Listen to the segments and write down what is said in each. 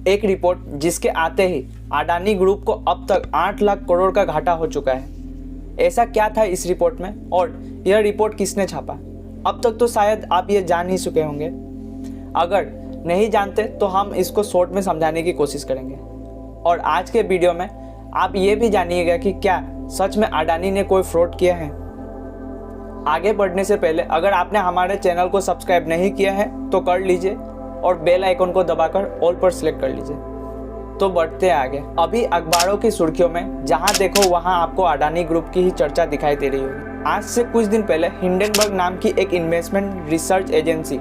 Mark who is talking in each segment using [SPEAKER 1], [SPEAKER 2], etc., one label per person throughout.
[SPEAKER 1] एक रिपोर्ट जिसके आते ही अडानी ग्रुप को अब तक 8 लाख करोड़ का घाटा हो चुका है। ऐसा क्या था इस रिपोर्ट में और यह रिपोर्ट किसने छापा? अब तक तो शायद आप ये जान ही चुके होंगे। अगर नहीं जानते तो हम इसको शॉर्ट में समझाने की कोशिश करेंगे। और आज के वीडियो में आप ये भी जानिएगा कि क्या सच में अडानी ने कोई फ्रॉड किया है। आगे बढ़ने से पहले अगर आपने हमारे चैनल को सब्सक्राइब नहीं किया है तो कर लीजिए और बेल आइकन को दबाकर ऑल पर सिलेक्ट कर लीजिए। तो बढ़ते हैं आगे। अभी अखबारों की सुर्खियों में जहां देखो वहां आपको अडानी ग्रुप की ही चर्चा दिखाई दे रही होगी। आज से कुछ दिन पहले हिंडनबर्ग नाम की एक इन्वेस्टमेंट रिसर्च एजेंसी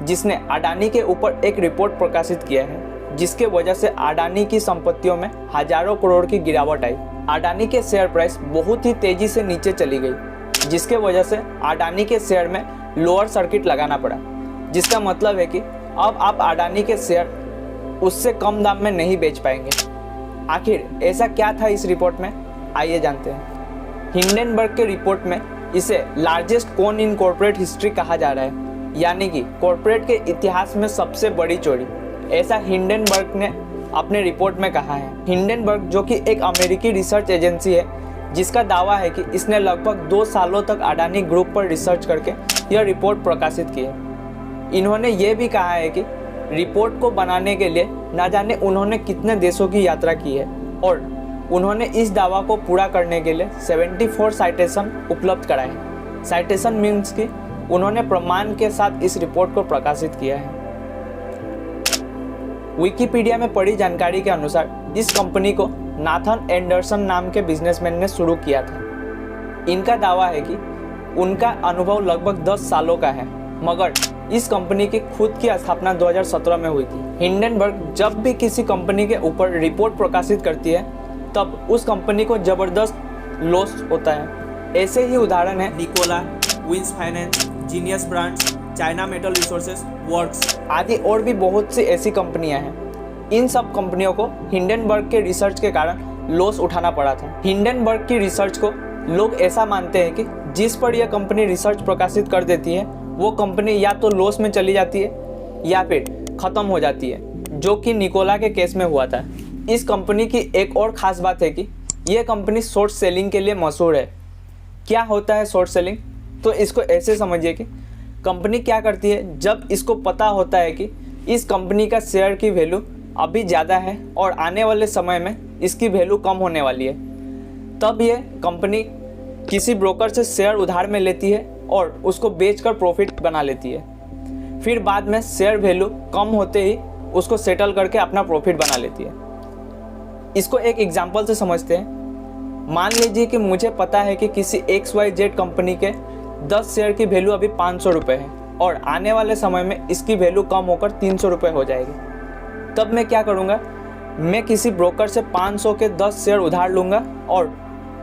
[SPEAKER 1] जिसने अडानी के ऊपर एक रिपोर्ट प्रकाशित किया है, जिसके वजह से अडानी की संपत्तियों में हजारों करोड़ की गिरावट आई। अडानी के शेयर प्राइस बहुत ही तेजी से नीचे चली गई, जिसके वजह से अडानी के शेयर में लोअर सर्किट लगाना पड़ा, जिसका मतलब है कि अब आप अडानी के शेयर उससे कम दाम में नहीं बेच पाएंगे। आखिर ऐसा क्या था इस रिपोर्ट में, आइए जानते हैं। हिंडनबर्ग के रिपोर्ट में इसे largest con in corporate history कहा जा रहा है, यानी कि कॉर्पोरेट के इतिहास में सबसे बड़ी चोरी, ऐसा हिंडनबर्ग ने अपने रिपोर्ट में कहा है। हिंडनबर्ग जो कि एक अमेरिकी रिसर्च एजेंसी है, जिसका दावा है कि इसने लगभग 2 सालों तक अडानी ग्रुप पर रिसर्च करके यह रिपोर्ट प्रकाशित की है। इन्होंने ये भी कहा है कि रिपोर्ट को बनाने के लिए न जाने उन्होंने कितने देशों की यात्रा की है और उन्होंने इस दावा को पूरा करने के लिए 74 साइटेशन उपलब्ध कराए। साइटेशन मीन्स कि उन्होंने प्रमाण के साथ इस रिपोर्ट को प्रकाशित किया है। विकिपीडिया में पढ़ी जानकारी के अनुसार इस कंपनी को नाथन एंडरसन नाम के बिजनेसमैन ने शुरू किया था। इनका दावा है कि उनका अनुभव लगभग 10 सालों का है, मगर इस कंपनी की खुद की स्थापना 2017 में हुई थी। हिंडनबर्ग जब भी किसी कंपनी के ऊपर रिपोर्ट प्रकाशित करती है तब उस कंपनी को जबरदस्त लॉस होता है। ऐसे ही उदाहरण है Nikola, Wins finance, genius brands, China metal resources works आदि और भी बहुत सी ऐसी कंपनियां हैं। इन सब कंपनियों को हिंडनबर्ग के रिसर्च के कारण लॉस उठाना पड़ा था। हिंडनबर्ग की रिसर्च को लोग ऐसा मानते हैं कि जिस पर यह कंपनी रिसर्च प्रकाशित कर देती है वो कंपनी या तो लॉस में चली जाती है या फिर ख़त्म हो जाती है, जो कि निकोला के केस में हुआ था। इस कंपनी की एक और ख़ास बात है कि यह कंपनी शॉर्ट सेलिंग के लिए मशहूर है। क्या होता है शॉर्ट सेलिंग? तो इसको ऐसे समझिए कि कंपनी क्या करती है, जब इसको पता होता है कि इस कंपनी का शेयर की वैल्यू अभी ज़्यादा है और आने वाले समय में इसकी वैल्यू कम होने वाली है, तब ये कंपनी किसी ब्रोकर से शेयर उधार में लेती है और उसको बेचकर प्रॉफिट बना लेती है। फिर बाद में शेयर वैल्यू कम होते ही उसको सेटल करके अपना प्रॉफिट बना लेती है। इसको एक एग्जांपल से समझते हैं। मान लीजिए कि मुझे पता है कि किसी XYZ कंपनी के 10 शेयर की वैल्यू अभी 500 रुपये है और आने वाले समय में इसकी वैल्यू कम होकर 300 रुपये हो जाएगी। तब मैं क्या करूँगा, मैं किसी ब्रोकर से 500 के 10 शेयर उधार लूँगा और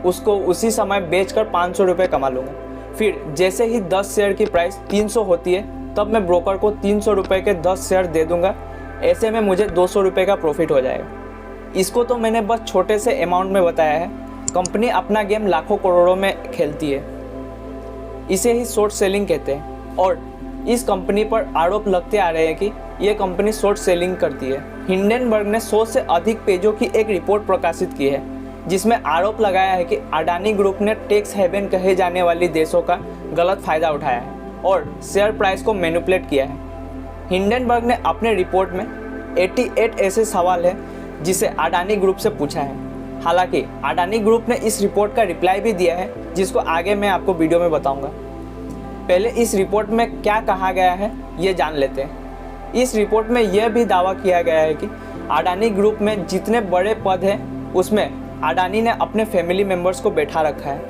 [SPEAKER 1] उसको उसी समय बेचकर 500 रुपये कमा लूँगा। फिर जैसे ही 10 शेयर की प्राइस 300 होती है तब मैं ब्रोकर को 300 रुपये के 10 शेयर दे दूँगा। ऐसे में मुझे 200 रुपये का प्रॉफिट हो जाएगा। इसको तो मैंने बस छोटे से अमाउंट में बताया है। कंपनी अपना गेम लाखों करोड़ों में खेलती है। इसे ही शॉर्ट सेलिंग कहते हैं और इस कंपनी पर आरोप लगते आ रहे हैं कि यह कंपनी शॉर्ट सेलिंग करती है। हिंडनबर्ग ने 100 से अधिक पेजों की एक रिपोर्ट प्रकाशित की है, जिसमें आरोप लगाया है कि अडानी ग्रुप ने टैक्स हेवन कहे जाने वाली देशों का गलत फायदा उठाया है और शेयर प्राइस को मैनिपुलेट किया है। हिंडनबर्ग ने अपने रिपोर्ट में 88 ऐसे सवाल हैं जिसे अडानी ग्रुप से पूछा है। हालांकि अडानी ग्रुप ने इस रिपोर्ट का रिप्लाई भी दिया है, जिसको आगे मैं आपको वीडियो में बताऊंगा। पहले इस रिपोर्ट में क्या कहा गया है ये जान लेते हैं। इस रिपोर्ट में यह भी दावा किया गया है कि अडानी ग्रुप में जितने बड़े पद हैं उसमें अडानी ने अपने फैमिली मेंबर्स को बैठा रखा है,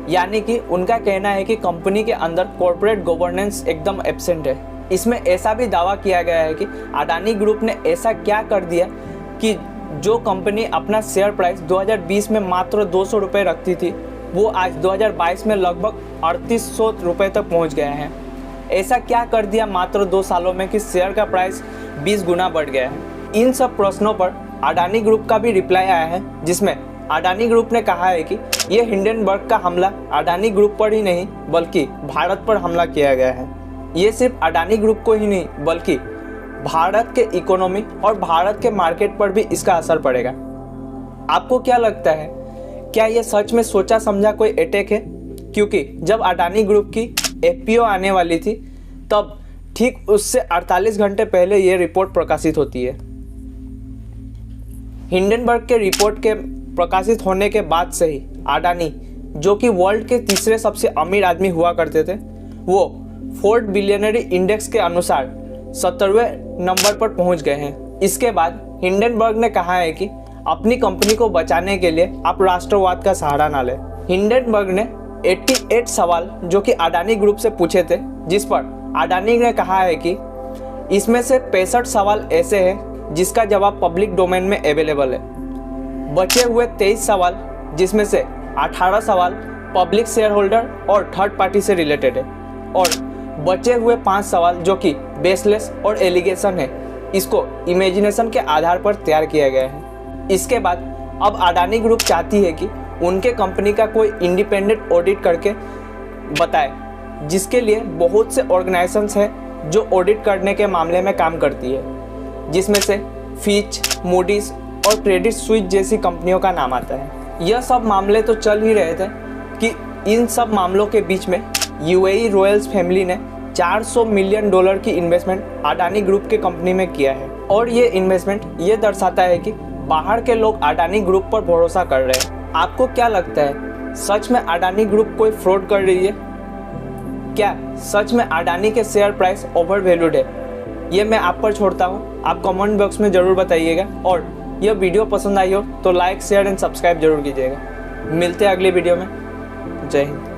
[SPEAKER 1] यानी कि उनका कहना है कि कंपनी के अंदर कॉर्पोरेट गवर्नेंस एकदम एब्सेंट है। इसमें ऐसा भी दावा किया गया है कि अडानी ग्रुप ने ऐसा क्या कर दिया कि जो कंपनी अपना शेयर प्राइस 2020 में मात्र 200 रुपये रखती थी वो आज 2022 में लगभग 3800 रुपये तक पहुंच गया है। ऐसा क्या कर दिया मात्र 2 सालों में कि शेयर का प्राइस 20 गुना बढ़ गया है? इन सब प्रश्नों पर अडानी ग्रुप का भी रिप्लाई आया है, जिसमें अडानी ग्रुप ने कहा है कि यह हिंडनबर्ग का हमला अडानी ग्रुप पर ही नहीं बल्कि भारत पर हमला किया गया है। ये सिर्फ अडानी ग्रुप को ही नहीं बल्कि भारत के इकोनॉमी और भारत के मार्केट पर भी इसका असर पड़ेगा। आपको क्या लगता है, क्या ये सच में सोचा समझा कोई अटैक है? क्योंकि जब अडानी ग्रुप की एफपीओ आने वाली थी तब ठीक उससे 48 घंटे पहले ये रिपोर्ट प्रकाशित होती है। हिंडनबर्ग के रिपोर्ट के प्रकाशित होने के बाद से ही अडानी, जो कि वर्ल्ड के तीसरे सबसे अमीर आदमी हुआ करते थे, वो फोर्ब्स बिलियनरी इंडेक्स के अनुसार 70वें नंबर पर पहुंच गए हैं। इसके बाद हिंडनबर्ग ने कहा है कि अपनी कंपनी को बचाने के लिए आप राष्ट्रवाद का सहारा ना लें। हिंडनबर्ग ने 88 सवाल जो कि अडानी ग्रुप से पूछे थे, जिस पर अडानी ने कहा है कि इसमें से 65 सवाल ऐसे हैं जिसका जवाब पब्लिक डोमेन में अवेलेबल है। बचे हुए 23 सवाल, जिसमें से 18 सवाल पब्लिक शेयर होल्डर और थर्ड पार्टी से रिलेटेड है, और बचे हुए 5 सवाल जो कि बेसलेस और एलिगेशन है, इसको इमेजिनेशन के आधार पर तैयार किया गया है। इसके बाद अब अडानी ग्रुप चाहती है कि उनके कंपनी का कोई इंडिपेंडेंट ऑडिट करके बताए, जिसके लिए बहुत से ऑर्गेनाइजेशंस हैं जो ऑडिट करने के मामले में काम करती है, जिसमें से फिच, मूडीज और क्रेडिट स्विस जैसी कंपनियों का नाम आता है। यह सब मामले तो चल ही रहे थे कि इन सब मामलों के बीच में यूएई रॉयल्स फैमिली ने $400 मिलियन की इन्वेस्टमेंट अडानी ग्रुप के कंपनी में किया है, और ये इन्वेस्टमेंट ये दर्शाता है कि बाहर के लोग अडानी ग्रुप पर भरोसा कर रहे हैं। आपको क्या लगता है, सच में अडानी ग्रुप कोई फ्रॉड कर रही है? क्या सच में अडानी के शेयर प्राइस ओवर वैल्यूड है? ये मैं आप पर छोड़ता हूँ, आप कमेंट बॉक्स में ज़रूर बताइएगा, और यह वीडियो पसंद आई हो तो लाइक, शेयर एंड सब्सक्राइब जरूर कीजिएगा। मिलते हैं अगली वीडियो में। जय हिंद।